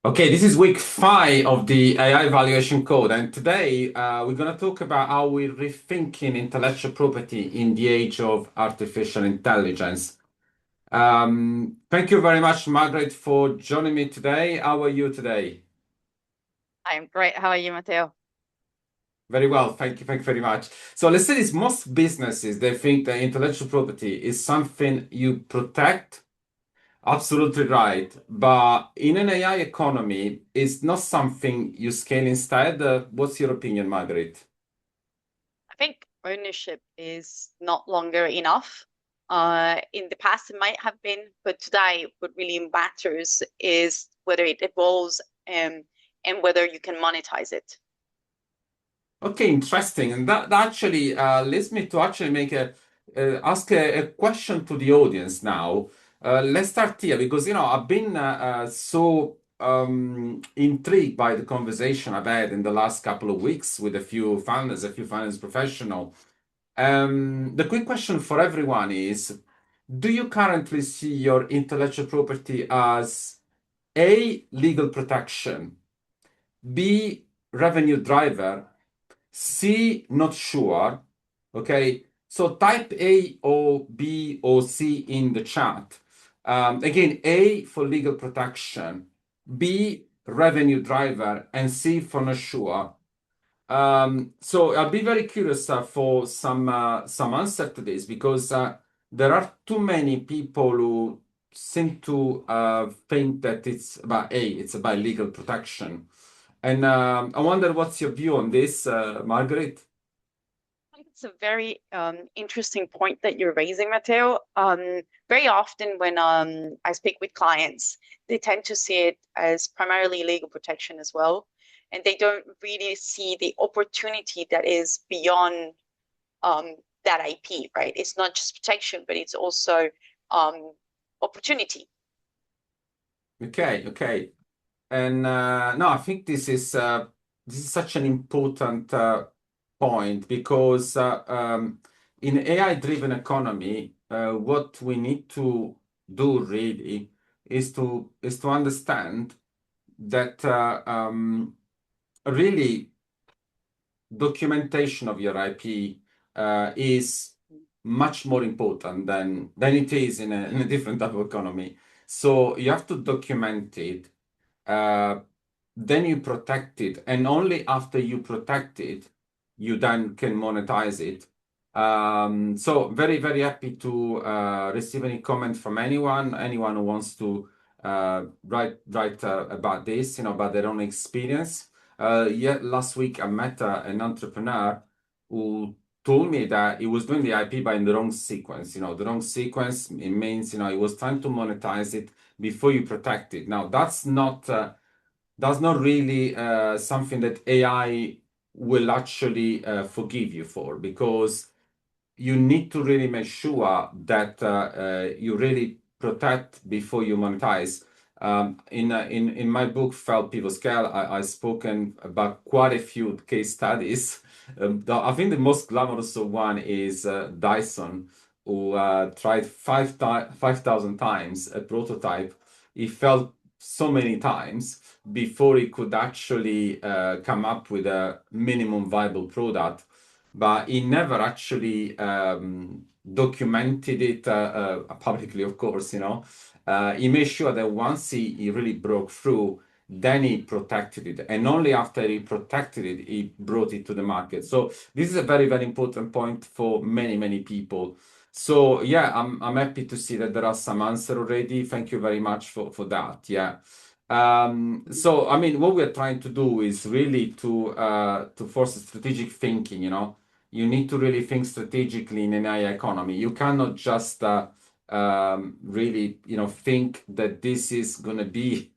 Okay, this is week 5 of the AI valuation code, and today we're going to talk about how we're rethinking intellectual property in the age of artificial intelligence. Thank you very much, Margaret, for joining me today. How are you today? I'm great. How are you, Matteo? Very well, thank you very much. So let's say this: most businesses they think that intellectual property is something you protect. Absolutely right. But in an AI economy, it's not something you scale instead. What's your opinion, Margaret? I think ownership is not longer enough. In the past, it might have been, but today, what really matters is whether it evolves and whether you can monetize it. Okay, interesting. And that actually leads me to actually make ask a question to the audience now. Let's start here because I've been so intrigued by the conversation I've had in the last couple of weeks with a few finance professionals. The quick question for everyone is, do you currently see your intellectual property as A, legal protection, B, revenue driver, C, not sure? Okay, so type A or B or C in the chat. Again, A for legal protection, B, revenue driver, and C for not sure. So I'll be very curious for some answer to this because there are too many people who seem to think that it's about legal protection, and I wonder what's your view on this, Margaret? I think it's a very interesting point that you're raising, Matteo. Very often when I speak with clients, they tend to see it as primarily legal protection as well, and they don't really see the opportunity that is beyond um, that IP, right? It's not just protection, but it's also um, opportunity. Okay, okay, and no, I think this is such an important point because in AI-driven economy, what we need to do really is to understand that really documentation of your IP is much more important than it is in a different type of economy. So you have to document it, uh, then you protect it, and only after you protect it, you then can monetize it. So very, very happy to receive any comment from anyone who wants to write about this, about their own experience. Yeah, last week I met an entrepreneur who told me that he was doing the IP by in the wrong sequence. The wrong sequence, it means, he was trying to monetize it before you protect it. Now, that's not really something that AI will actually forgive you for because you need to really make sure that you really protect before you monetize. In my book, Felt Pivot Scale, I've spoken about quite a few case studies. I think the most glamorous one is Dyson, who tried 5,000 times a prototype. He failed so many times before he could actually come up with a minimum viable product, but he never actually documented it publicly, of course, he made sure that once he really broke through, then he protected it. And only after he protected it, he brought it to the market. So this is a very, very important point for many, many people. So yeah, I'm happy to see that there are some answers already. Thank you very much for that. Yeah. So I mean, what we're trying to do is really to force strategic thinking, you need to really think strategically in an AI economy. You cannot just really, think that this is going to be,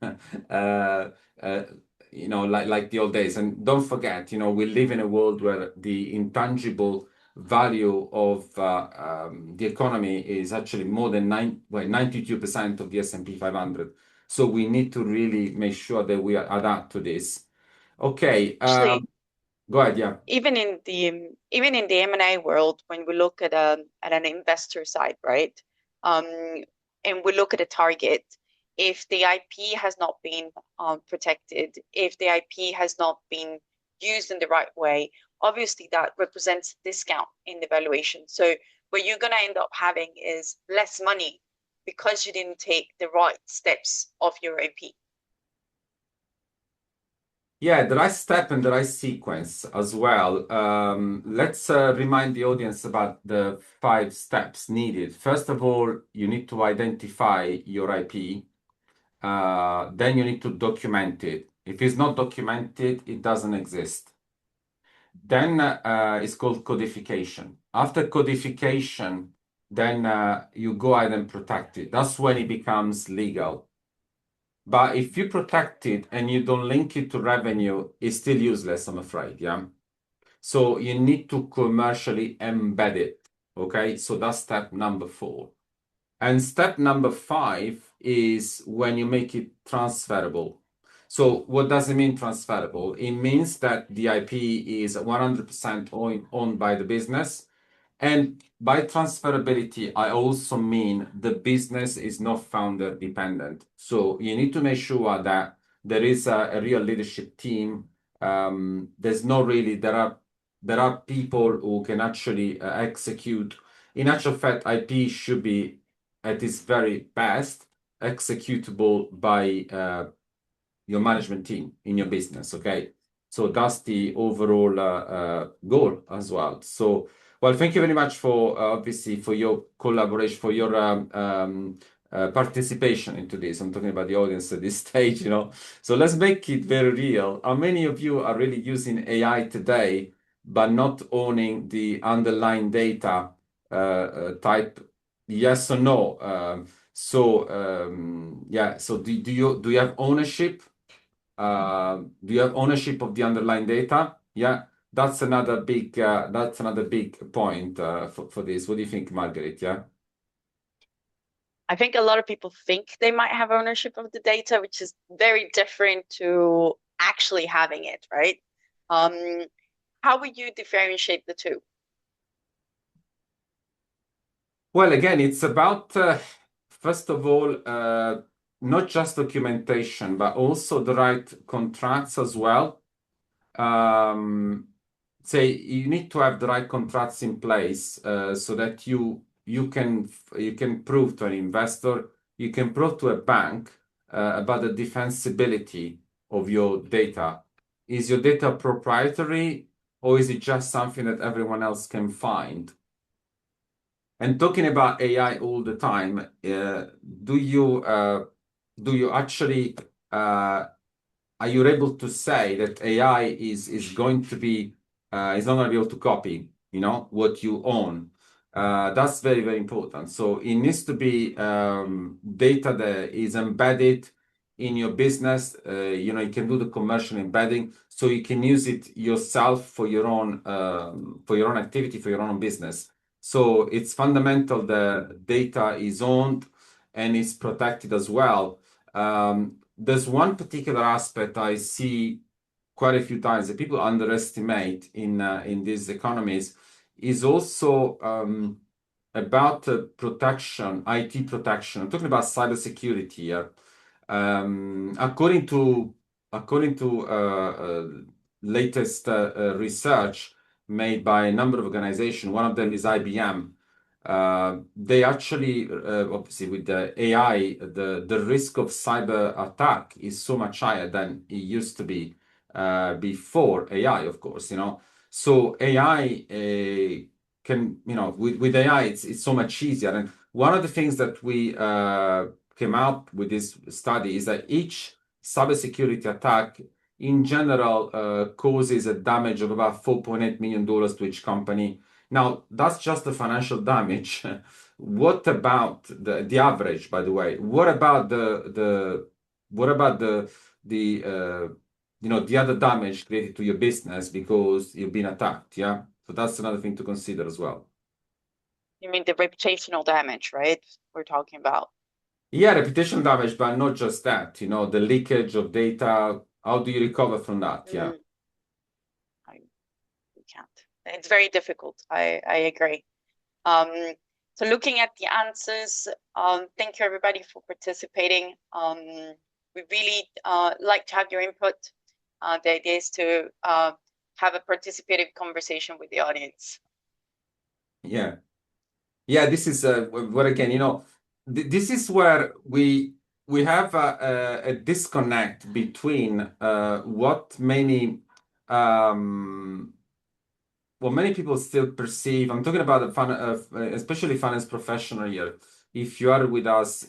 uh, like the old days. And don't forget, we live in a world where the intangible value of the economy is actually more than 92% of the S&P 500. So we need to really make sure that we adapt to this. Okay, Actually, go ahead. Yeah. even in the M&A world, when we look at an investor side, right? Um, and we look at a target, if the IP has not been protected, if the IP has not been used in the right way, obviously that represents a discount in the valuation. So what you're going to end up having is less money because you didn't take the right steps of your IP. Yeah, the right step and the right sequence as well. Let's remind the audience about the 5 steps needed. First of all, you need to identify your IP. Then you need to document it. If it's not documented, it doesn't exist. Then it's called codification. After codification, then you go ahead and protect it. That's when it becomes legal. But if you protect it and you don't link it to revenue, it's still useless, I'm afraid. Yeah. So you need to commercially embed it. Okay. So that's step number 4. And step number 5 is when you make it transferable. So what does it mean transferable? It means that the IP is 100% owned by the business. And by transferability, I also mean the business is not founder dependent. So you need to make sure that there is a real leadership team. There are people who can actually execute. In actual fact, IP should be at its very best executable by your management team in your business. Okay, so that's the overall goal as well. So, well, thank you very much for obviously for your collaboration, for your participation into this. I'm talking about the audience at this stage, you know. So let's make it very real. How many of you are really using AI today, but not owning the underlying data? Type yes or no. Yeah. So do you have ownership? Do you have ownership of the underlying data? Yeah, that's another big point for this. What do you think, Margaret? Yeah. I think a lot of people think they might have ownership of the data, which is very different to actually having it, right? Um, how would you differentiate the two? Well, again, it's about first of all not just documentation, but also the right contracts as well. Um, Say you need to have the right contracts in place so that you can prove to an investor, you can prove to a bank about the defensibility of your data. Is your data proprietary or is it just something that everyone else can find? And talking about AI all the time, do you actually are you able to say that AI is going to be is not going to be able to copy, you know, what you own? That's very, very important. So it needs to be data that is embedded in your business. You know, you can do the commercial embedding, so you can use it yourself for your own activity, for your own business. So it's fundamental the data is owned and is protected as well. There's one particular aspect I see quite a few times that people underestimate in these economies is also about protection, IT protection. I'm talking about cybersecurity here. According to latest research made by a number of organizations, one of them is IBM. They actually, obviously, with the AI, the risk of cyber attack is so much higher than it used to be before AI, of course. You know, so AI can, you know, with AI, it's so much easier. And one of the things that we came out with this study is that each cybersecurity attack in general causes a damage of about $4.8 million to each company. Now, that's just the financial damage. What about the average, by the way? What about the you know, the other damage created to your business because you've been attacked? Yeah. So that's another thing to consider as well. You mean the reputational damage, right? We're talking about. Yeah, reputation damage, but not just that, you know, the leakage of data. How do you recover from that? Yeah. Mm, I we can't. It's very difficult. I agree. Um, So looking at the answers, thank you everybody for participating. We really like to have your input. The idea is to have a participative conversation with the audience. Yeah. Yeah, this is what again, this is where we have a disconnect between what many people still perceive. I'm talking about especially finance professional here. If you are with us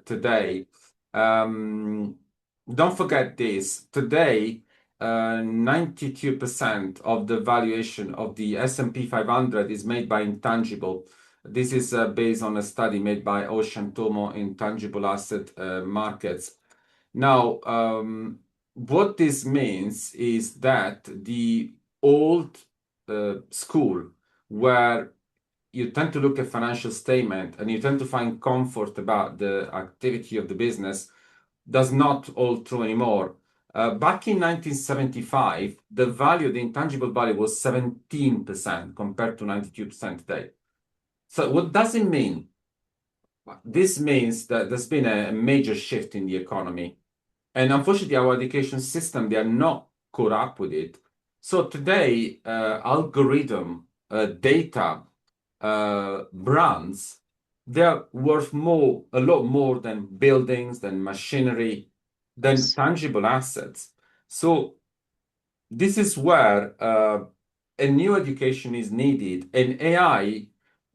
today, don't forget this. Today, 92% of the valuation of the S&P 500 is made by intangible. This is based on a study made by Ocean Tomo Intangible Asset Markets. Now, what this means is that the old school, where you tend to look at financial statement and you tend to find comfort about the activity of the business, does not hold true anymore. Back in 1975, the value, the intangible value was 17% compared to 92% today. So what does it mean? This means that there's been a major shift in the economy. And unfortunately, our education system, they are not caught up with it. So today, algorithm, data, brands, they're worth a lot more than buildings, than machinery, than tangible assets. So this is where a new education is needed, and AI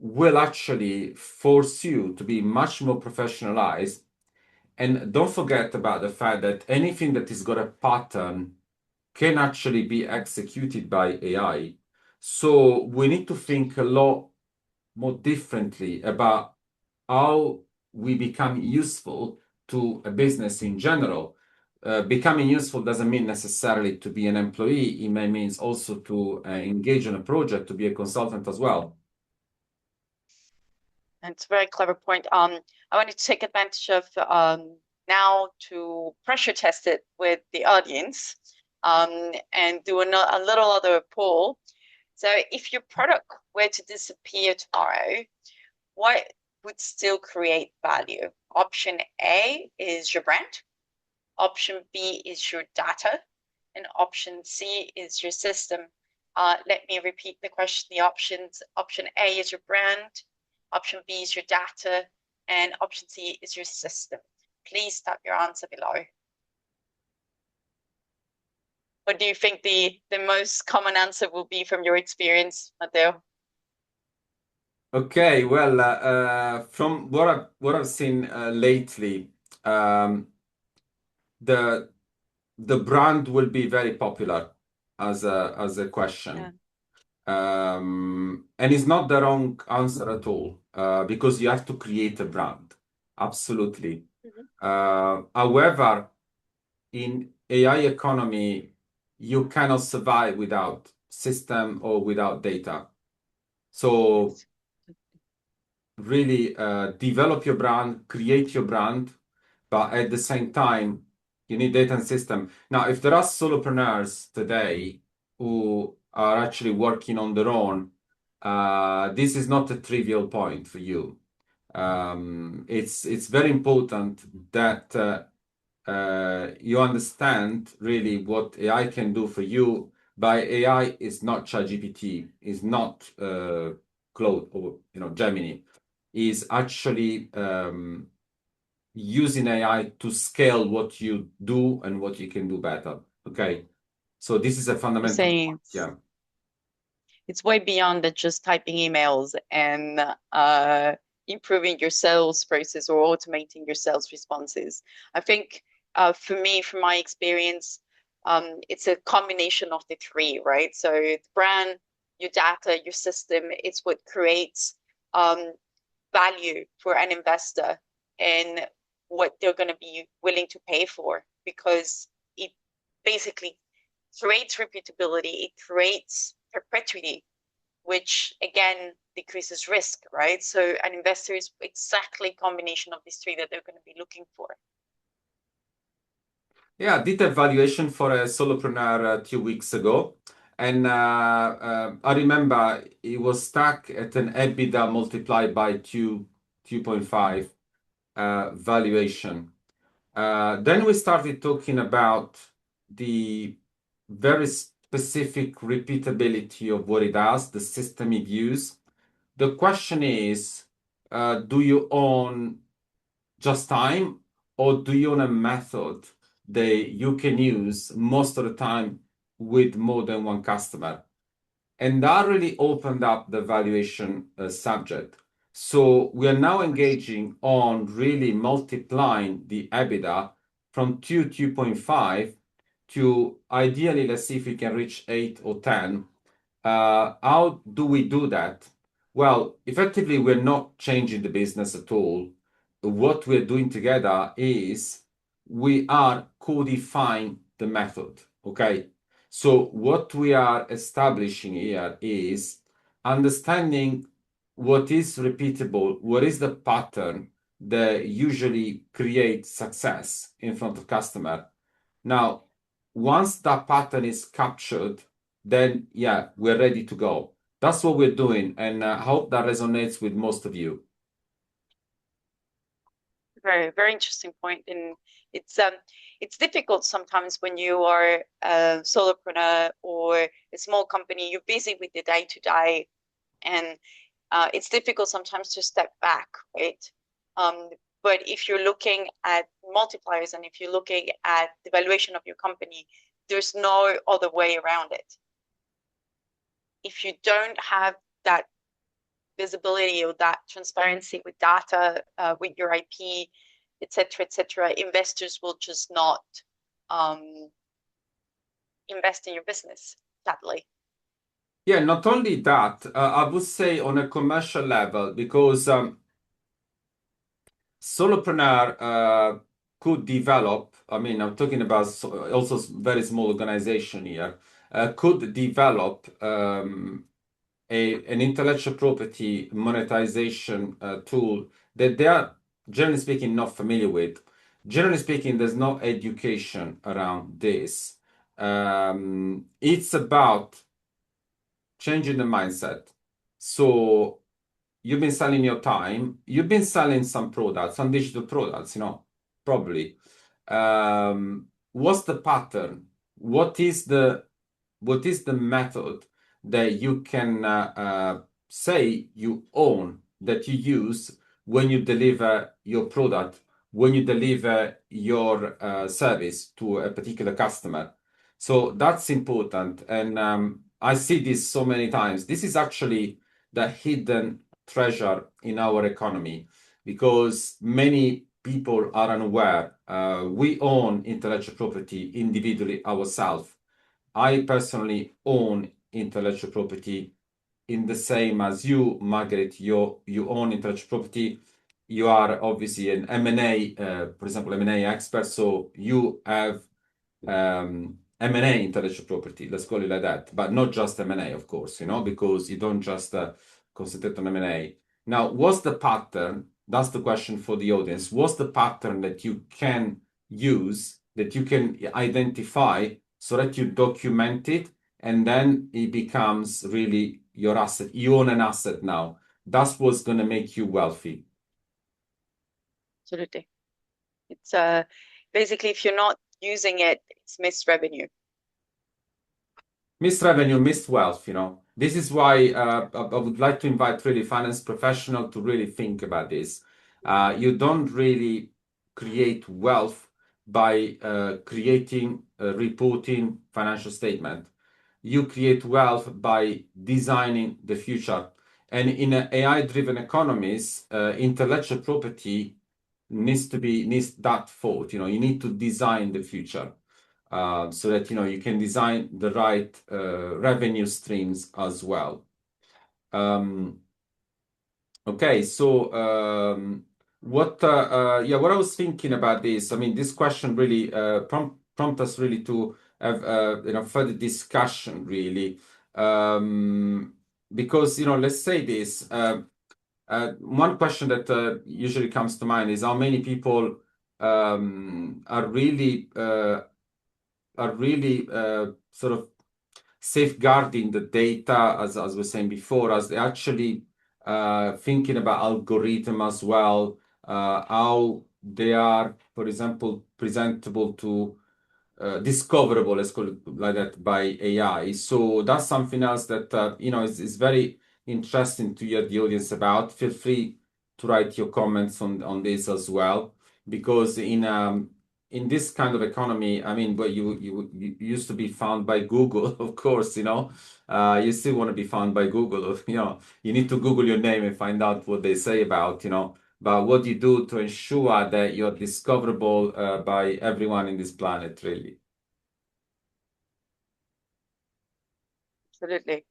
will actually force you to be much more professionalized. And don't forget about the fact that anything that has got a pattern can actually be executed by AI. So we need to think a lot more differently about how we become useful to a business in general. Becoming useful doesn't mean necessarily to be an employee. It may mean also to engage in a project, to be a consultant as well. That's a very clever point. I wanted to take advantage of now to pressure test it with the audience and do a little other poll. So if your product were to disappear tomorrow, what would still create value? Option A is your brand. Option B is your data. And option C is your system. Let me repeat the question. The options: option A is your brand, option B is your data, and option C is your system. Please type your answer below. What do you think the most common answer will be from your experience, Matteo? Okay, well, from what I've seen lately, the brand will be very popular as a question. Yeah. And it's not the wrong answer at all, because you have to create a brand. Absolutely. However, in AI economy, you cannot survive without system or without data. So really develop your brand, create your brand, but at the same time, you need data and system. Now, if there are solopreneurs today who are actually working on their own, this is not a trivial point for you. It's very important that you understand really what AI can do for you. By AI is not ChatGPT, is not Claude or Gemini, is actually using AI to scale what you do and what you can do better. Okay, so this is a fundamental point. Yeah. It's way beyond than just typing emails and improving your sales process or automating your sales responses. I think for me, from my experience, it's a combination of the three, right? So the brand, your data, your system, it's what creates value for an investor and what they're going to be willing to pay for, because it basically creates repeatability, it creates perpetuity, which again decreases risk, right? So an investor is exactly a combination of these three that they're going to be looking for. Yeah, I did a valuation for a solopreneur 2 weeks ago, And I remember it was stuck at an EBITDA multiplied by 2.5 valuation. Then we started talking about the very specific repeatability of what it does, the system it uses. The question is, do you own just time, or do you own a method that you can use most of the time with more than one customer? And that really opened up the valuation subject. So we are now engaging on really multiplying the EBITDA from 2.5 to ideally, let's see if we can reach 8 or 10. How do we do that? Well, effectively, we're not changing the business at all. What we're doing together is we are codifying the method. Okay. So what we are establishing here is understanding what is repeatable, what is the pattern that usually creates success in front of customer. Now, once that pattern is captured, then yeah, we're ready to go. That's what we're doing, and I hope that resonates with most of you. Very, very interesting point. And it's difficult sometimes when you are a solopreneur or a small company, you're busy with the day to day, and it's difficult sometimes to step back, right? But if you're looking at multipliers and if you're looking at the valuation of your company, there's no other way around it. If you don't have that visibility or that transparency with data, with your IP, etc., investors will just not invest in your business, sadly. Yeah, not only that, I would say on a commercial level, because solopreneur could develop, I mean, I'm talking about also very small organization here, could develop an intellectual property monetization tool that they are, generally speaking, not familiar with. Generally speaking, there's no education around this. It's about changing the mindset. So you've been selling your time, you've been selling some products, some digital products, probably. What's the pattern? What is the method that you can say you own, that you use when you deliver your product, when you deliver your service to a particular customer? So that's important. And I see this so many times. This is actually the hidden treasure in our economy, because many people are unaware. We own intellectual property individually ourselves. I personally own intellectual property in the same as you, Margaret. You own intellectual property. You are obviously an M&A, for example, M&A expert. So you have M&A intellectual property, let's call it like that, but not just M&A, of course, because you don't just concentrate on M&A. Now, what's the pattern? That's the question for the audience. What's the pattern that you can use, that you can identify so that you document it, and then it becomes really your asset. You own an asset now. That's what's going to make you wealthy. Absolutely. It's basically, if you're not using it, it's missed revenue. Missed revenue, missed wealth, This is why I would like to invite really finance professional to really think about this. You don't really create wealth by creating a reporting financial statement. You create wealth by designing the future. And in an AI-driven economies, intellectual property needs that thought. You need to design the future. So that you can design the right revenue streams as well. Okay, so what I was thinking about this. I mean, this question really prompt us really to have further discussion really, because let's say this. One question that usually comes to mind is how many people are really sort of safeguarding the data, as we were saying before, as they actually thinking about algorithm as well, how they are, for example, presentable to discoverable, let's call it like that, by AI. So that's something else that is very interesting to hear the audience about. Feel free to write your comments on this as well, because in this kind of economy, I mean, where you used to be found by Google, of course, you still want to be found by Google. You need to Google your name and find out what they say about, but what you do to ensure that you're discoverable by everyone in this planet, really. Absolutely.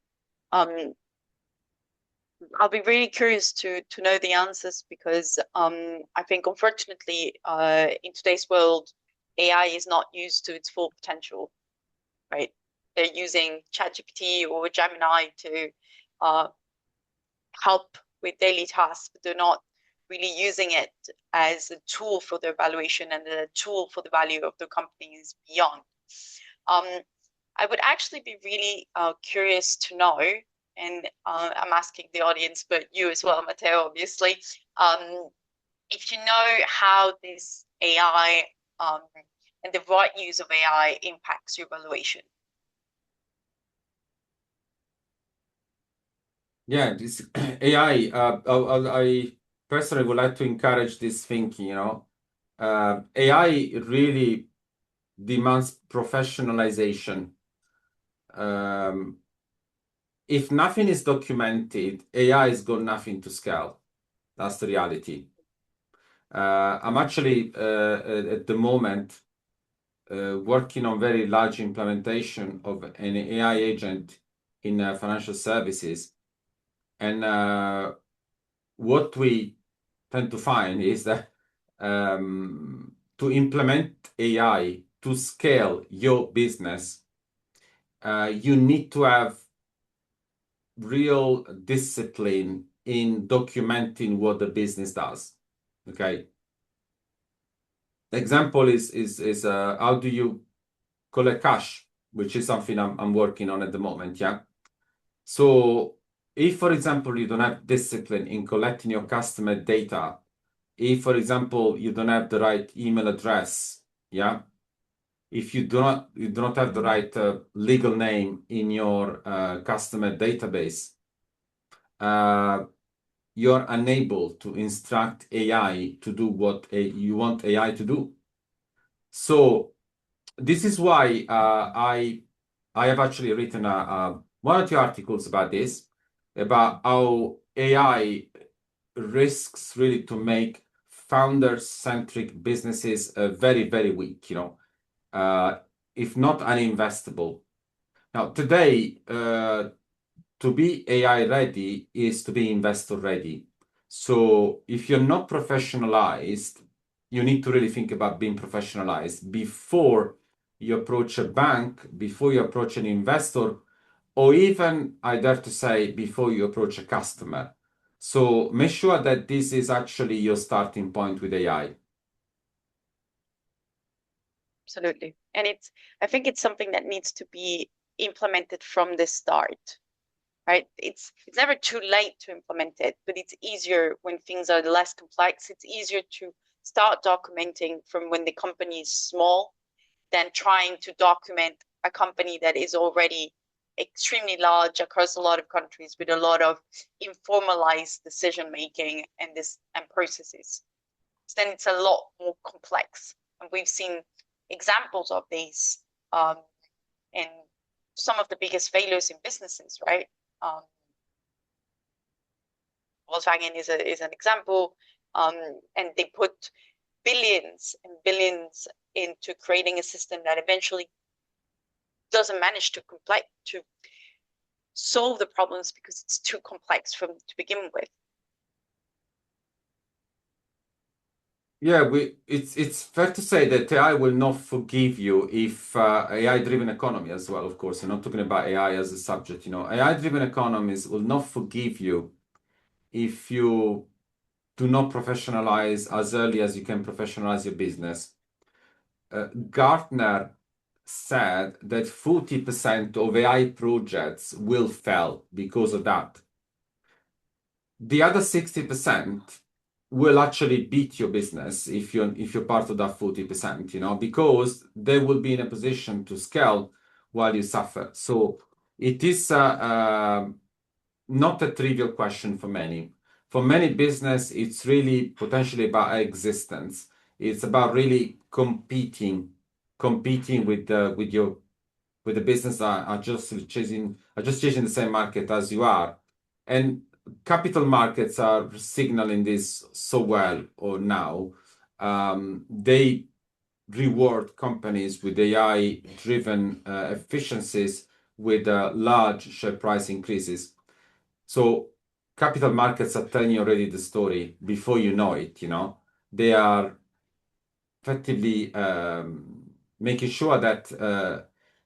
I'll be really curious to know the answers, because I think unfortunately in today's world, AI is not used to its full potential, right? They're using ChatGPT or Gemini to help with daily tasks, but they're not really using it as a tool for their valuation and a tool for the value of the companies beyond. I would actually be really curious to know, and I'm asking the audience, but you as well, Matteo, obviously, if you know how this AI and the right use of AI impacts your valuation. Yeah, this AI, I personally would like to encourage this thinking, AI really demands professionalization. If nothing is documented, AI has got nothing to scale. That's the reality. I'm actually at the moment working on very large implementation of an AI agent in financial services, and what we tend to find is that to implement AI to scale your business, you need to have real discipline in documenting what the business does. Okay. The example is how do you collect cash, which is something I'm working on at the moment. Yeah. So if, for example, you don't have discipline in collecting your customer data, if, for example, you don't have the right email address, yeah, if you do not have the right legal name in your customer database, you're unable to instruct AI to do what you want AI to do. So this is why I have actually written one or two articles about this, about how AI risks really to make founder-centric businesses very, very weak, if not uninvestable. Now, today, to be AI ready is to be investor ready. So if you're not professionalized, you need to really think about being professionalized before you approach a bank, before you approach an investor, or even, I dare to say, before you approach a customer. So make sure that this is actually your starting point with AI. Absolutely. And I think it's something that needs to be implemented from the start, right? It's never too late to implement it, but it's easier when things are less complex. It's easier to start documenting from when the company is small than trying to document a company that is already extremely large across a lot of countries with a lot of informalized decision making and processes. So then it's a lot more complex, and we've seen examples of these in some of the biggest failures in businesses, right? Volkswagen is an example, and they put billions and billions into creating a system that eventually doesn't manage to solve the problems because it's too complex to begin with. Yeah, it's fair to say that AI will not forgive you if AI-driven economy as well, of course. You're not talking about AI as a subject, AI-driven economies will not forgive you if you do not professionalize as early as you can professionalize your business. Gartner said that 40% of AI projects will fail because of that. The other 60% will actually beat your business if you're part of that 40%, because they will be in a position to scale while you suffer. So it is not a trivial question for many. For many business, it's really potentially about existence. It's about really competing with the business that are just chasing the same market as you are. And capital markets are signaling this so well or now. They reward companies with AI-driven efficiencies with large share price increases. So capital markets are telling you already the story before you know it, They are effectively making sure that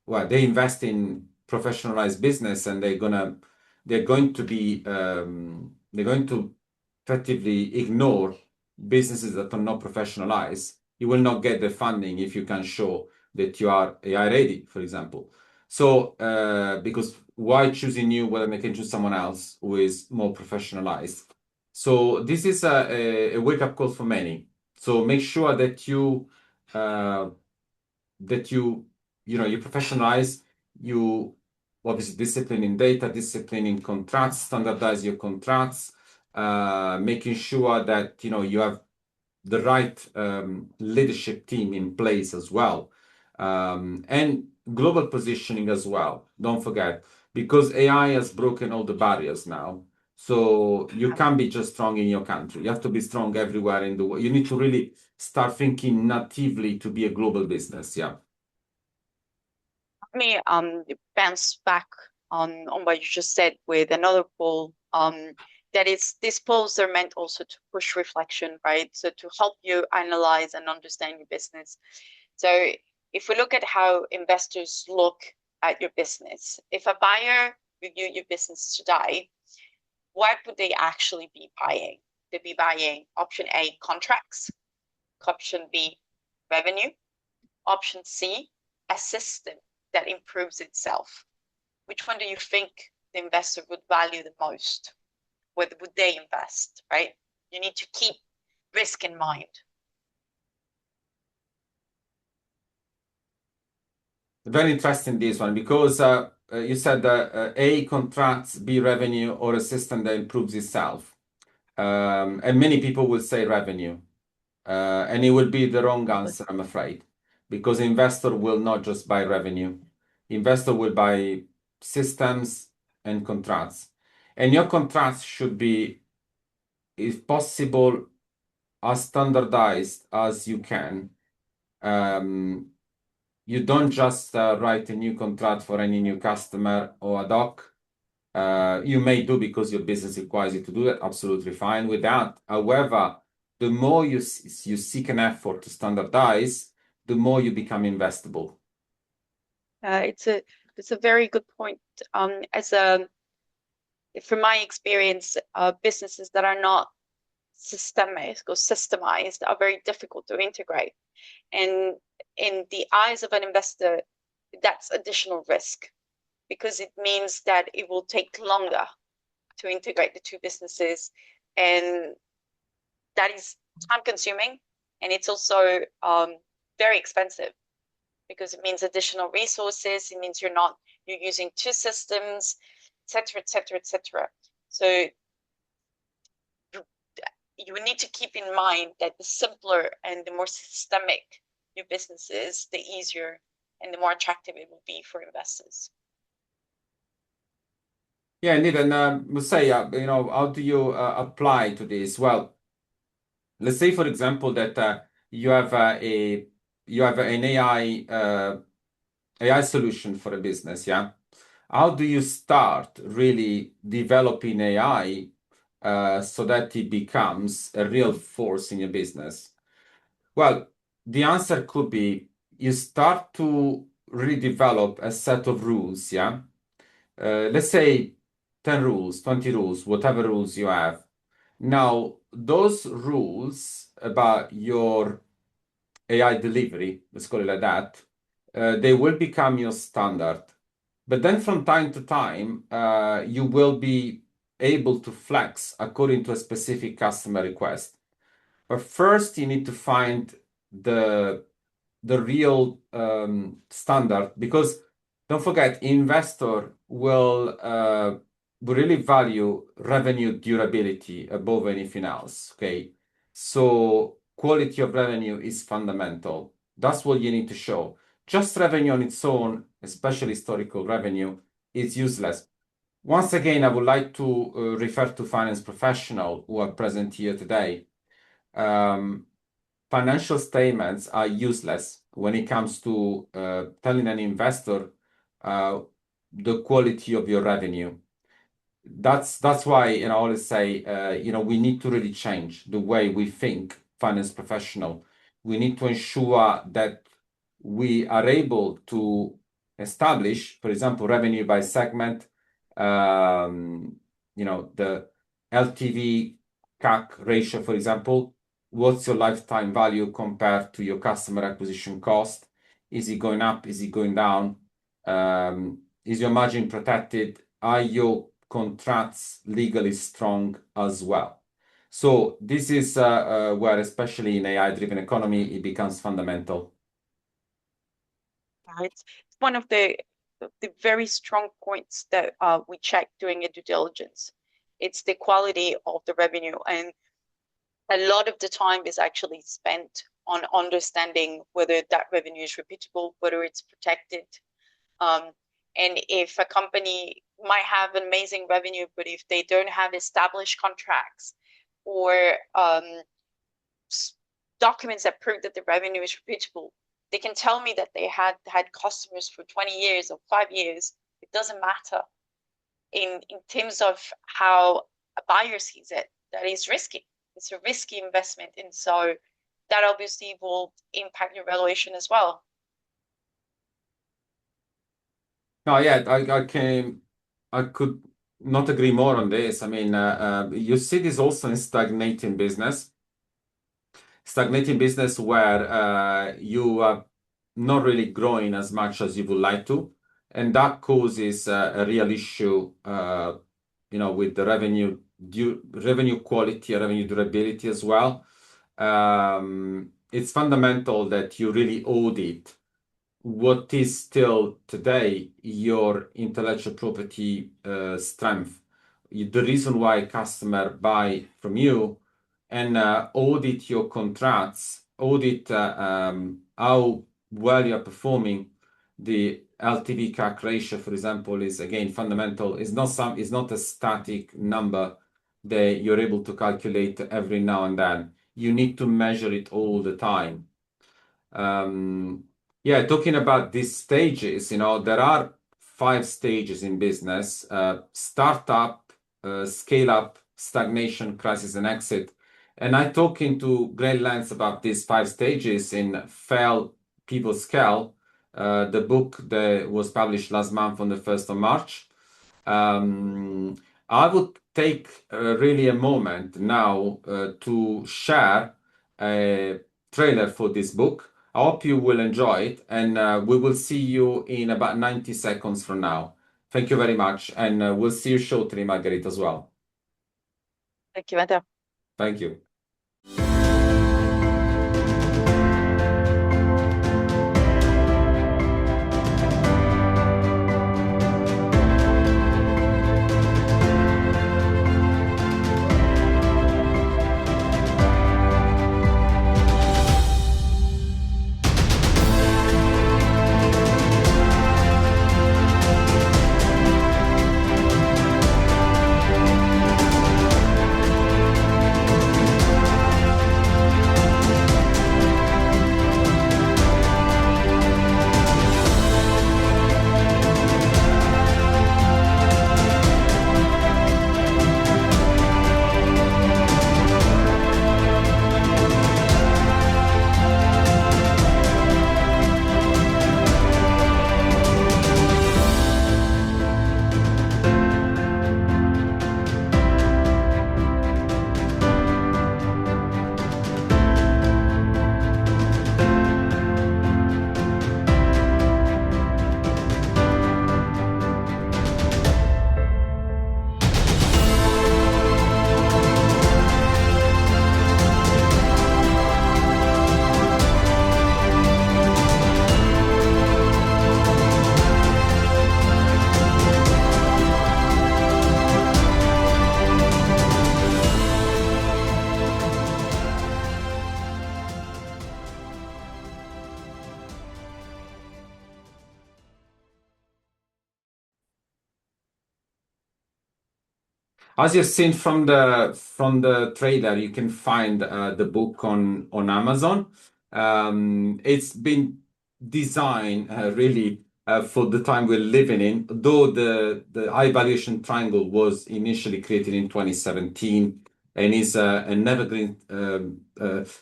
well, they invest in professionalized business, and they're going to effectively ignore businesses that are not professionalized. You will not get the funding if you can show that you are AI ready, for example. So because why choosing you when they can choose someone else who is more professionalized? So this is a wake-up call for many. So make sure that uh, you professionalize, you obviously discipline in data, discipline in contracts, standardize your contracts, making sure that you have the right leadership team in place as well, and global positioning as well. Don't forget, because AI has broken all the barriers now. So you can't be just strong in your country. You have to be strong everywhere in the world. You need to really start thinking natively to be a global business. Yeah. Let me bounce back on what you just said with another poll. That is, these polls are meant also to push reflection, right? So to help you analyze and understand your business. So if we look at how investors look at your business, if a buyer reviewed your business today, what would they actually be buying? They'd be buying option A, contracts, option B, revenue, option C, a system that improves itself. Which one do you think the investor would value the most? Where would they invest, right? You need to keep risk in mind. Very interesting, this one, because you said A, contracts, B, revenue, or a system that improves itself. And many people will say revenue. And it will be the wrong answer, I'm afraid, because investor will not just buy revenue. Investor will buy systems and contracts. And your contracts should be, if possible, as standardized as you can. You don't just write a new contract for any new customer or ad hoc. You may do because your business requires you to do that. Absolutely fine with that. However, the more you seek an effort to standardize, the more you become investable. It's a very good point. From my experience, businesses that are not systemic or systemized are very difficult to integrate. And in the eyes of an investor, that's additional risk, because it means that it will take longer to integrate the two businesses, and that is time consuming, and it's also very expensive, because it means additional resources. It means you're using two systems, etc., etc., etc. So you need to keep in mind that the simpler and the more systemic your business is, the easier and the more attractive it will be for investors. Yeah, indeed. And we'll say, how do you apply to this? Well, let's say, for example, that you have an AI solution for a business. Yeah. How do you start really developing AI so that it becomes a real force in your business? Well, the answer could be you start to redevelop a set of rules, yeah? Let's say 10 rules, 20 rules, whatever rules you have. Now, those rules about your AI delivery, let's call it like that, they will become your standard. But then from time to time, you will be able to flex according to a specific customer request. But first, you need to find the real standard, because don't forget, investor will really value revenue durability above anything else. Okay, so quality of revenue is fundamental. That's what you need to show. Just revenue on its own, especially historical revenue, is useless. Once again, I would like to refer to finance professionals who are present here today. Financial statements are useless when it comes to telling an investor the quality of your revenue. That's why, I always say, we need to really change the way we think finance professional. We need to ensure that we are able to establish, for example, revenue by segment, the LTV CAC ratio, for example. What's your lifetime value compared to your customer acquisition cost? Is it going up? Is it going down? Is your margin protected? Are your contracts legally strong as well? So this is where, especially in AI-driven economy, it becomes fundamental. It's one of the very strong points that we check during a due diligence. It's the quality of the revenue, and a lot of the time is actually spent on understanding whether that revenue is repeatable, whether it's protected. And if a company might have an amazing revenue, but if they don't have established contracts or documents that prove that the revenue is repeatable, they can tell me that they had customers for 20 years or 5 years. It doesn't matter. In terms of how a buyer sees it, that is risky. It's a risky investment. And so that obviously will impact your valuation as well. No, yeah, I could not agree more on this. I mean, you see this also in stagnating business where you are not really growing as much as you would like to, and that causes a real issue, with the revenue quality, revenue durability as well. It's fundamental that you really audit what is still today your intellectual property strength, the reason why a customer buy from you, and audit your contracts, audit how well you're performing. The LTV CAC ratio, for example, is again fundamental. It's not a static number that you're able to calculate every now and then. You need to measure it all the time. Yeah, talking about these stages, there are 5 stages in business: startup, scale up, stagnation, crisis, and exit. And I talk into great lengths about these 5 stages in Fail, Pivot, Scale, the book that was published last month on the 1st of March. I would take really a moment now to share a trailer for this book. I hope you will enjoy it, and we will see you in about 90 seconds from now. Thank you very much, and we'll see you shortly, Margherita, as well. Thank you, Matteo. Thank you. As you've seen from the trailer, you can find the book on Amazon. It's been designed really for the time we're living in, though the high valuation triangle was initially created in 2017 and is an evergreen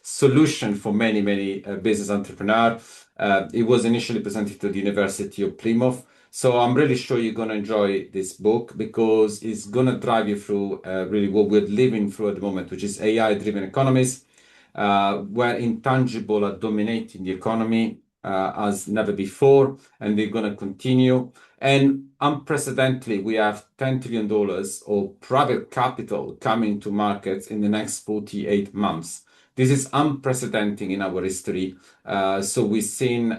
solution for many business entrepreneurs. It was initially presented to the University of Plymouth. So I'm really sure you're going to enjoy this book because it's going to drive you through really what we're living through at the moment, which is AI-driven economies, where intangible are dominating the economy as never before, and they're going to continue. And unprecedentedly, we have $10 trillion of private capital coming to markets in the next 48 months. This is unprecedented in our history. So we're seeing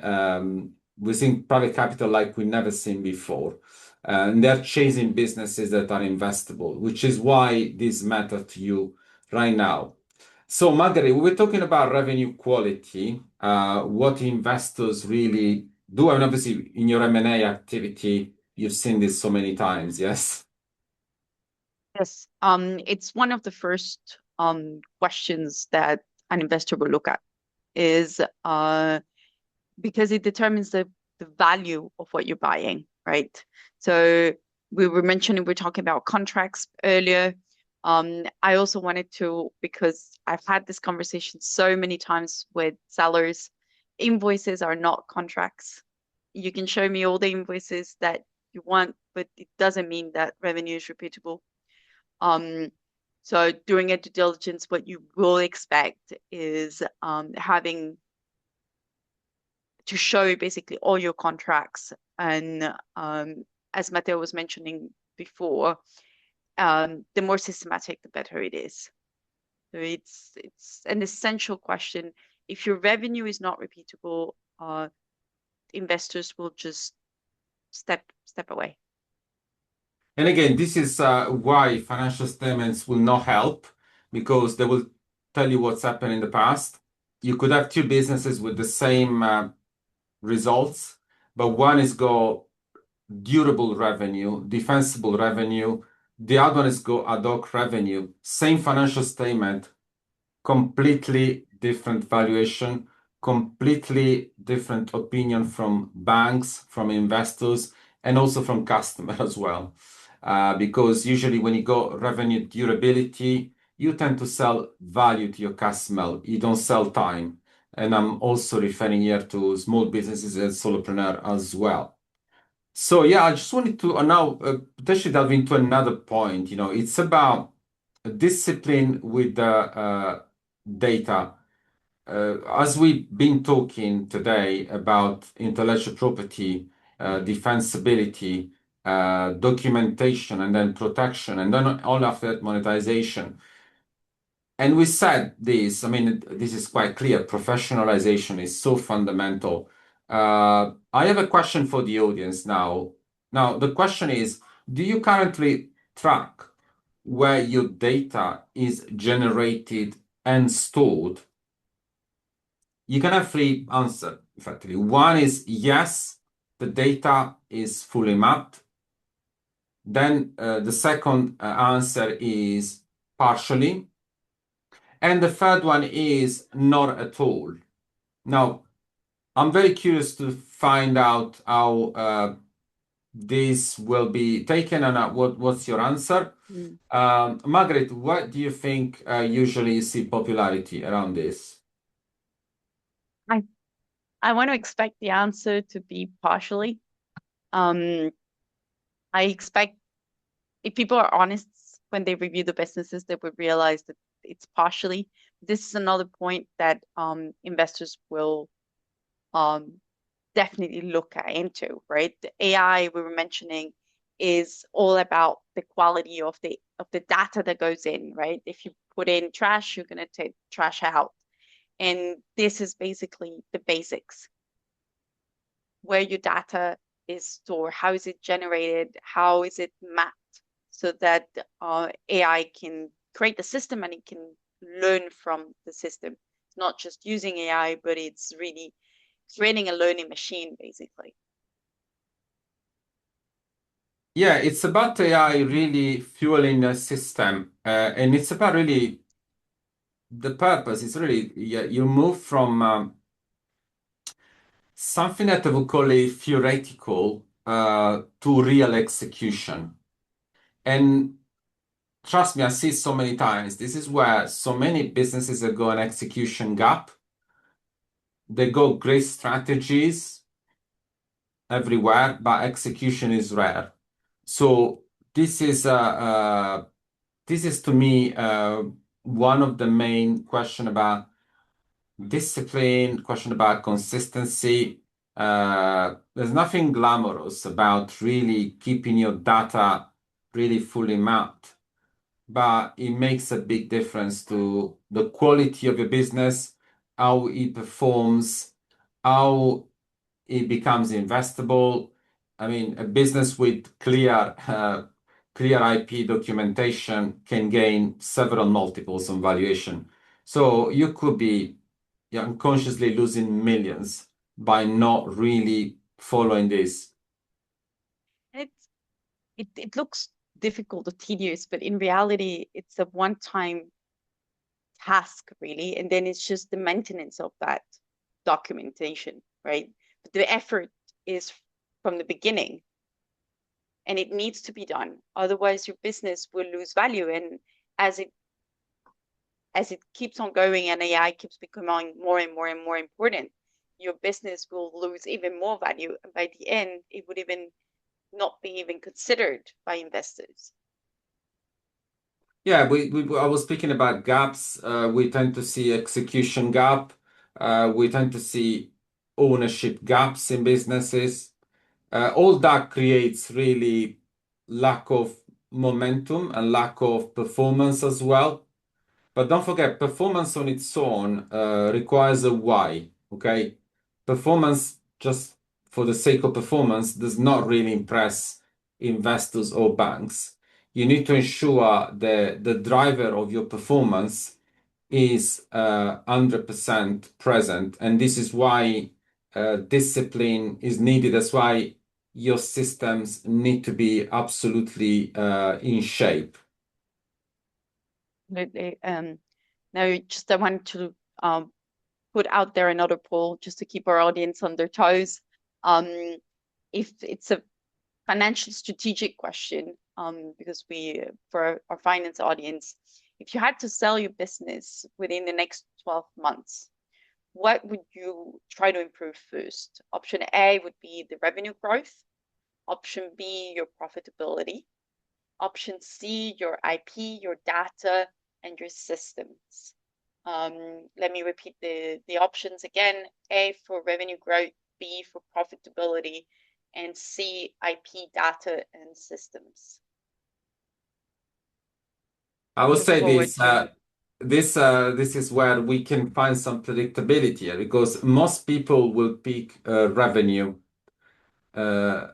private capital like we've never seen before. And they're chasing businesses that are investable, which is why this matters to you right now. So, Margaret, we were talking about revenue quality, what investors really do. And obviously, in your M&A activity, you've seen this so many times, yes? Yes, it's one of the first questions that an investor will look at is because it determines the value of what you're buying, right? So we're talking about contracts earlier. I also wanted to, because I've had this conversation so many times with sellers, invoices are not contracts. You can show me all the invoices that you want, but it doesn't mean that revenue is repeatable. So doing a due diligence, what you will expect is having to show basically all your contracts. And as Matteo was mentioning before, the more systematic, the better it is. So it's an essential question. If your revenue is not repeatable, investors will just step away. And again, this is why financial statements will not help because they will tell you what's happened in the past. You could have two businesses with the same results, but one is go durable revenue, defensible revenue. The other one is go ad hoc revenue. Same financial statement, completely different valuation, completely different opinion from banks, from investors, and also from customers as well. Because usually when you go revenue durability, you tend to sell value to your customer. You don't sell time. And I'm also referring here to small businesses and solopreneur as well. So yeah, I just wanted to now potentially delve into another point. It's about discipline with the data. As we've been talking today about intellectual property, defensibility, documentation, and then protection, and then all after that monetization. And we said this, I mean, this is quite clear. Professionalization is so fundamental. I have a question for the audience now. Now, the question is, do you currently track where your data is generated and stored? You can have three answers, effectively. One is yes, the data is fully mapped. Then the second answer is partially. And the third one is not at all. Now, I'm very curious to find out how this will be taken and what's your answer. Margaret, what do you think usually you see popularity around this? I want to expect the answer to be partially. I expect if people are honest when they review the businesses, they would realize that it's partially. This is another point that investors will definitely look into, right? The AI we were mentioning is all about the quality of the data that goes in, right? If you put in trash, you're going to take trash out. And this is basically the basics. Where your data is stored, how is it generated, how is it mapped, so that AI can create the system and it can learn from the system. It's not just using AI, but it's really creating a learning machine, basically. Yeah, it's about AI really fueling a system, and it's about really the purpose. It's really yeah, you move from something that I would call a theoretical to real execution. And trust me, I see so many times. This is where so many businesses are going execution gap. They go great strategies everywhere, but execution is rare. So this is this is to me one of the main question about discipline, question about consistency. There's nothing glamorous about really keeping your data really fully mapped, but it makes a big difference to the quality of your business, how it performs, how it becomes investable. I mean, a business with clear IP documentation can gain several multiples on valuation. So you could be unconsciously losing millions by not really following this. It's it looks difficult or tedious, but in reality, it's a one-time task, really, and then it's just the maintenance of that documentation, right? But the effort is from the beginning, and it needs to be done. Otherwise, your business will lose value, and as it as it keeps on going and AI keeps becoming more and more and more important, your business will lose even more value. And by the end, it would even not be even considered by investors. Yeah, I was speaking about gaps. We tend to see execution gap. We tend to see ownership gaps in businesses. All that creates really lack of momentum and lack of performance as well. But don't forget, performance on its own requires a why. Okay, performance just for the sake of performance does not really impress investors or banks. You need to ensure the driver of your performance is 100% present, and this is why discipline is needed. That's why your systems need to be absolutely in shape. Absolutely. Now, just I wanted to put out there another poll just to keep our audience on their toes. Um, if it's a financial strategic question, because for our finance audience, if you had to sell your business within the next 12 months, what would you try to improve first? Option A would be the revenue growth. Option B, your profitability. Option C, your IP, your data, and your systems. Let me repeat the options again. A for revenue growth, B for profitability, and C, IP, data, and systems. I would Look say forward this to. this is where we can find some predictability here because most people will pick revenue, uh,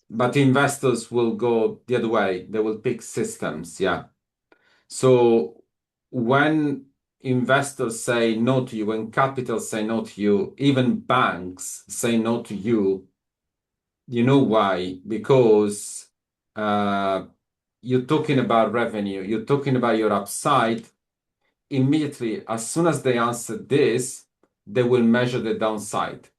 but investors will go the other way. They will pick systems. Yeah. So when investors say no to you, when capital say no to you, even banks say no to you, you know why? Because uh, you're talking about revenue, you're talking about your upside. Immediately, as soon as they answer this, they will measure the downside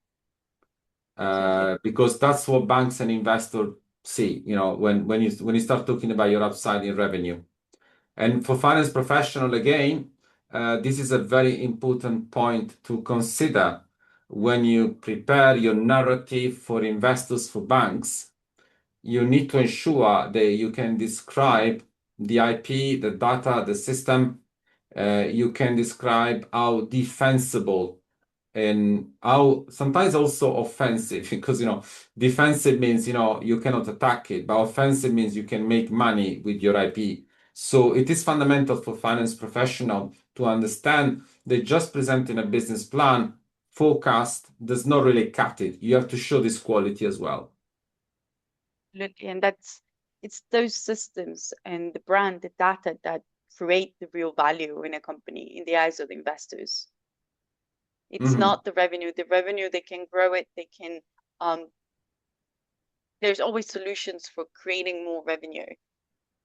Absolutely. because that's what banks and investors see. You know, when you start talking about your upside in revenue. And for finance professional, again, this is a very important point to consider when you prepare your narrative for investors, for banks. You need to ensure that you can describe the IP, the data, the system. You can describe how defensible and how sometimes also offensive because defensive means you cannot attack it, but offensive means you can make money with your IP. So it is fundamental for finance professional to understand that just presenting a business plan forecast does not really cut it. You have to show this quality as well. Absolutely. And it's those systems and the brand, the data that create the real value in a company in the eyes of the investors. It's Mhm. not the revenue. The revenue, they can grow it, they can um, there's always solutions for creating more revenue,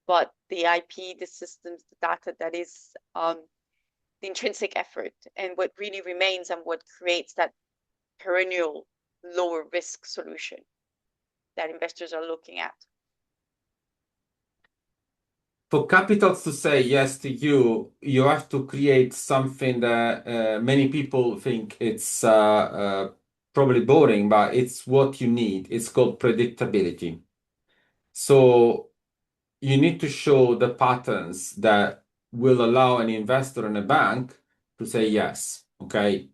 but the IP, the systems, the data, that is the intrinsic effort, and what really remains and what creates that perennial lower risk solution that investors are looking at. For capitals to say yes to you, you have to create something that many people think it's probably boring, but it's what you need. It's called predictability. So you need to show the patterns that will allow an investor in a bank to say yes. Okay.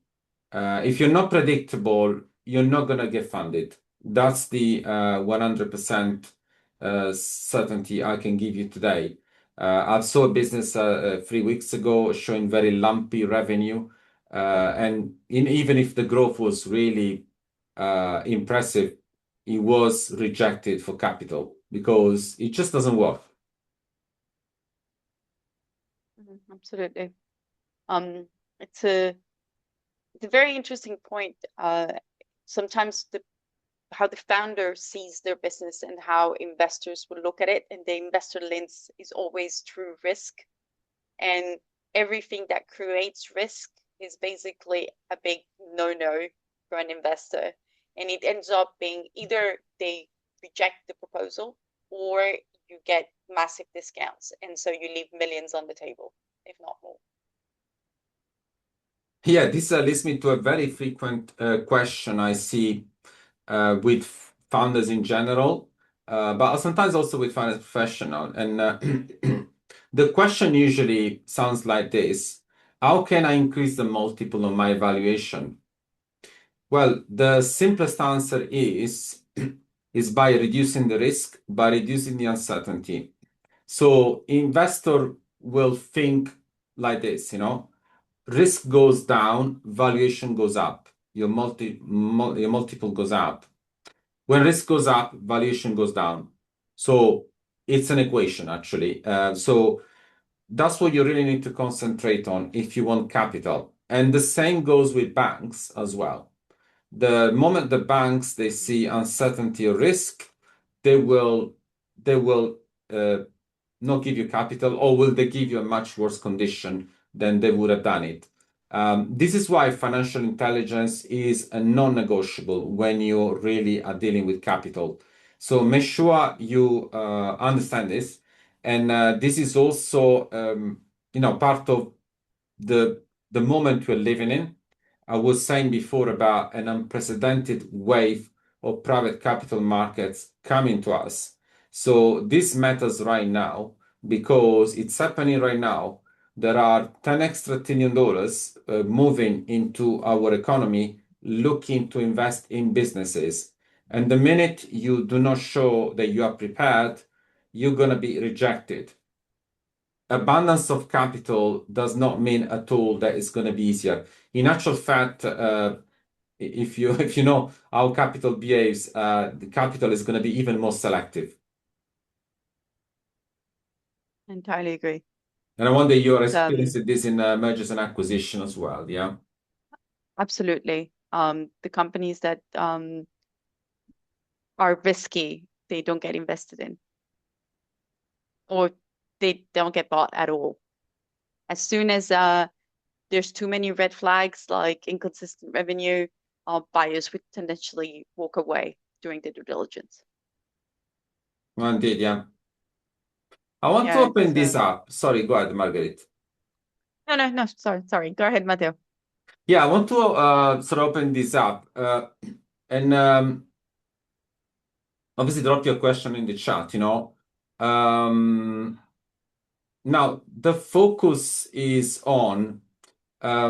If you're not predictable, you're not going to get funded. That's the 100% certainty I can give you today. I saw a business 3 weeks ago showing very lumpy revenue. And even if the growth was really impressive, it was rejected for capital because it just doesn't work. Absolutely. It's a very interesting point. Sometimes how the founder sees their business and how investors will look at it, and the investor lens is always true risk, and everything that creates risk is basically a big no-no for an investor, and it ends up being either they reject the proposal or you get massive discounts, and so you leave millions on the table, if not more. Yeah, this leads me to a very frequent question I see with founders in general, but sometimes also with finance professionals. And the question usually sounds like this: how can I increase the multiple of my valuation? Well, the simplest answer is is by reducing the risk, by reducing the uncertainty. So investor will think like this, risk goes down, valuation goes up, your multiple goes up. When risk goes up, valuation goes down. So it's an equation, actually. So that's what you really need to concentrate on if you want capital. And the same goes with banks as well. The moment the banks they see uncertainty or risk, they will not give you capital, or will they give you a much worse condition than they would have done it. This is why financial intelligence is a non-negotiable when you really are dealing with capital. So make sure you understand this, and this is also part of the moment we're living in. I was saying before about an unprecedented wave of private capital markets coming to us. So this matters right now because it's happening right now. There are 10 extra trillion dollars moving into our economy, looking to invest in businesses. And the minute you do not show that you are prepared, you're going to be rejected. Abundance of capital does not mean at all that it's going to be easier. In actual fact, if you know how capital behaves, the capital is going to be even more selective. Entirely agree. And I wonder you're experiencing this in mergers and acquisition as well, yeah? Absolutely. The companies that are risky, they don't get invested in, or they don't get bought at all. As soon as there's too many red flags like inconsistent revenue, buyers would tendency walk away during the due diligence. Well, indeed, yeah. I want to open this up. Sorry, go ahead, Margaret. No. Sorry. Go ahead, Matteo. Yeah, I want to sort of open this up and obviously drop your question in the chat. Now, the focus is on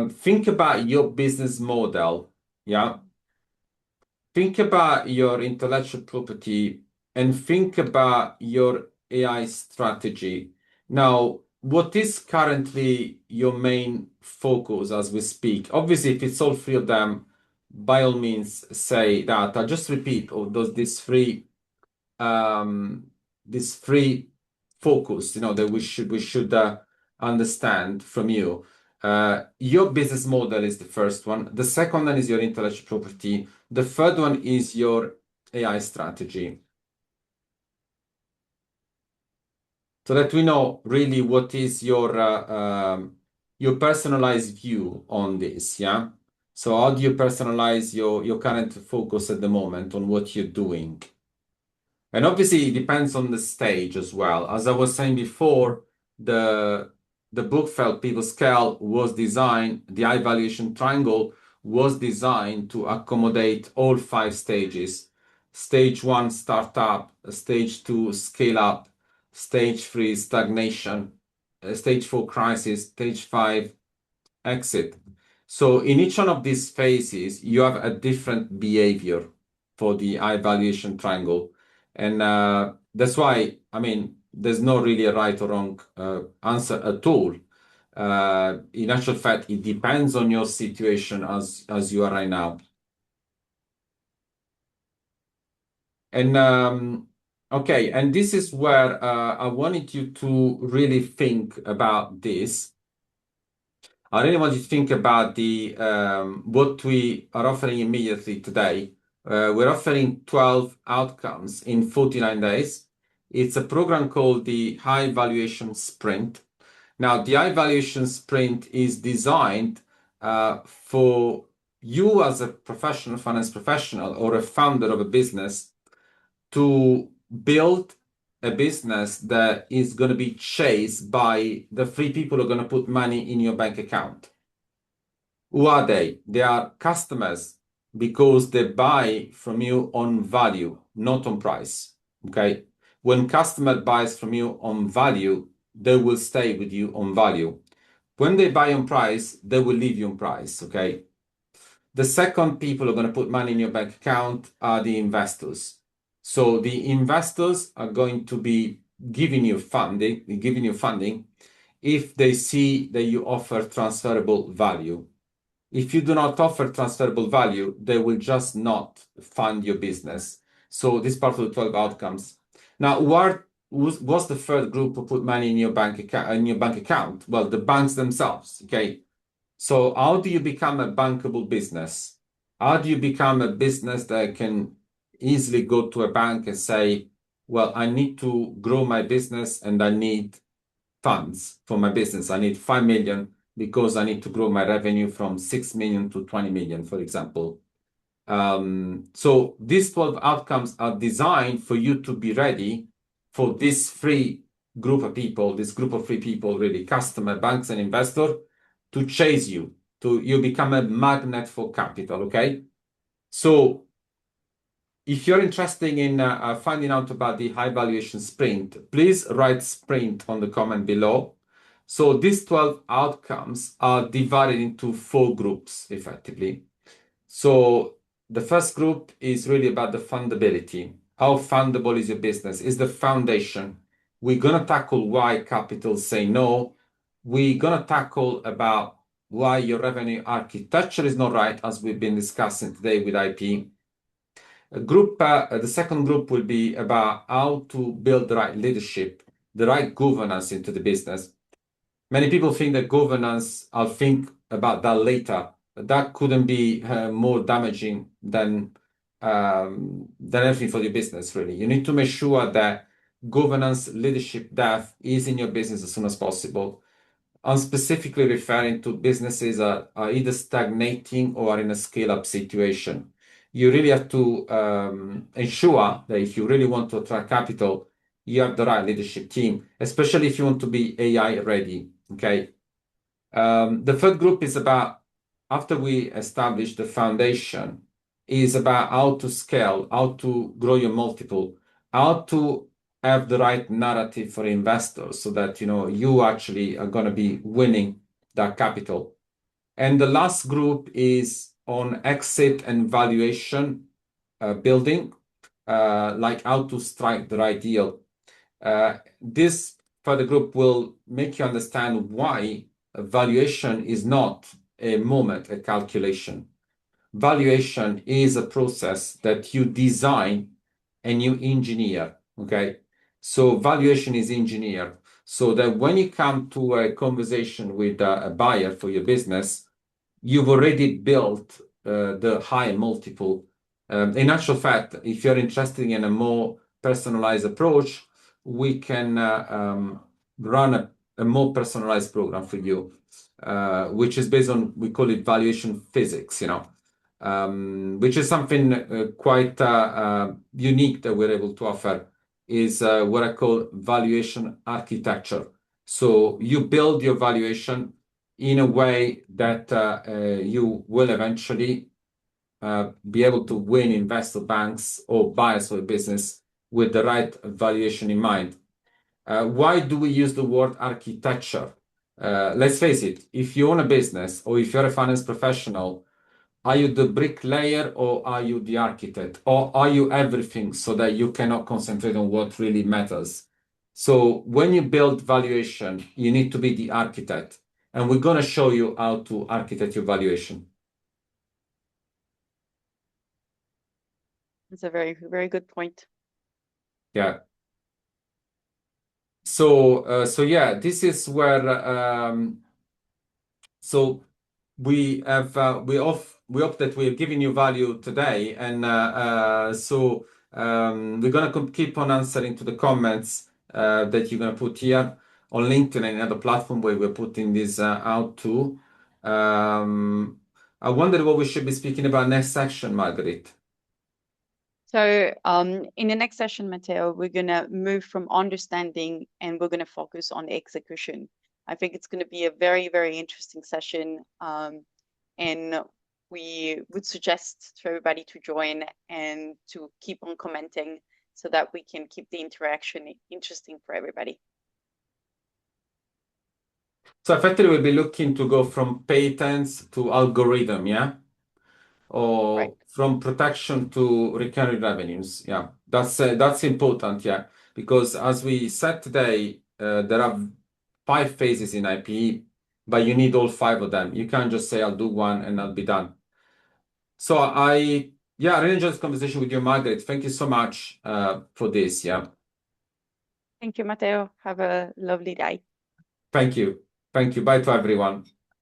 think about your business model. Yeah. Think about your intellectual property and think about your AI strategy. Now, what is currently your main focus as we speak? Obviously, if it's all three of them, by all means, say that. I'll just repeat these three focus, that we should understand from you. Your business model is the first one. The second one is your intellectual property. The third one is your AI strategy. so that we know really what is your personalized view on this, yeah? So how do you personalize your current focus at the moment on what you're doing? And obviously, it depends on the stage as well. As I was saying before, the the book felt people scale was designed, the high valuation triangle was designed to accommodate all five stages. Stage one, startup. Stage two, scale up. Stage three, stagnation. Stage four, crisis. Stage five, exit. So in each one of these phases, you have a different behavior for the high valuation triangle. And that's why, I mean, there's no really a right or wrong answer at all. In actual fact, it depends on your situation as you are right now. And okay, and this is where I wanted you to really think about this. I really want you to think about the what we are offering immediately today. We're offering 12 outcomes in 49 days. It's a program called the High Valuation Sprint. Now, the High Valuation Sprint is designed for you as a professional, finance professional, or a founder of a business to build a business that is going to be chased by the three people who are going to put money in your bank account. Who are they? They are customers because they buy from you on value, not on price. Okay. When customer buys from you on value, they will stay with you on value. When they buy on price, they will leave you on price. Okay. The second people who are going to put money in your bank account are the investors. So the investors are going to be giving you funding if they see that you offer transferable value. If you do not offer transferable value, they will just not fund your business. So this part of the 12 outcomes. Now, what's the third group who put money in your bank account? Well, the banks themselves. Okay. So how do you become a bankable business? How do you become a business that can easily go to a bank and say, well, I need to grow my business and I need funds for my business. I need 5 million because I need to grow my revenue from 6 million to 20 million, for example. So these 12 outcomes are designed for you to be ready for this free group of people, this group of free people, really customer, banks, and investor to chase you, to you become a magnet for capital. Okay. So if you're interested in finding out about the high valuation sprint, please write sprint on the comment below. So these 12 outcomes are divided into 4 groups effectively. So the first group is really about the fundability. How fundable is your business? Is the foundation. We're going to tackle why capital say no. We're going to tackle about why your revenue architecture is not right, as we've been discussing today with IP. The second group will be about how to build the right leadership, the right governance into the business. Many people think that governance, I'll think about that later. That couldn't be more damaging than anything for your business, really. You need to make sure that governance, leadership, depth is in your business as soon as possible. I'm specifically referring to businesses that are either stagnating or are in a scale-up situation. You really have to ensure that if you really want to attract capital, you have the right leadership team, especially if you want to be AI ready. Okay. The third group is about, after we establish the foundation, is about how to scale, how to grow your multiple, how to have the right narrative for investors so that you actually are going to be winning that capital. And the last group is on exit and valuation building, like how to strike the right deal. This further group will make you understand why valuation is not a moment, a calculation. Valuation is a process that you design and you engineer. Okay. So valuation is engineered so that when you come to a conversation with a buyer for your business, you've already built the high multiple. In actual fact, if you're interested in a more personalized approach, we can run a more personalized program for you, which is based on, we call it valuation physics, which is something quite unique that we're able to offer, is what I call valuation architecture. So you build your valuation in a way that you will eventually be able to win investor banks or buyers for a business with the right valuation in mind. Why do we use the word architecture? Let's face it, if you own a business or if you're a finance professional, are you the bricklayer or are you the architect? Or are you everything so that you cannot concentrate on what really matters? So when you build valuation, you need to be the architect. And we're going to show you how to architect your valuation. That's a very, very good point. Yeah. So yeah, this is where so we have we hope that we're giving you value today, and we're gonna keep on answering to the comments that you're gonna put here on LinkedIn and other platform where we're putting this out too. I wonder what we should be speaking about next section, Margaret. So in the next session, Matteo, we're going to move from understanding and we're going to focus on execution. I think it's going to be a very, very interesting session. And we would suggest to everybody to join and to keep on commenting so that we can keep the interaction interesting for everybody. So effectively, we'll be looking to go from patents to algorithm, yeah? Or Right. from protection to recurring revenues. Yeah, that's important, yeah. Because as we said today, there are 5 phases in IP, but you need all 5 of them. You can't just say, I'll do one and I'll be done. So I really enjoyed this conversation with you, Margaret. Thank you so much for this, yeah. Thank you, Matteo. Have a lovely day. Thank you. Thank you. Bye to everyone.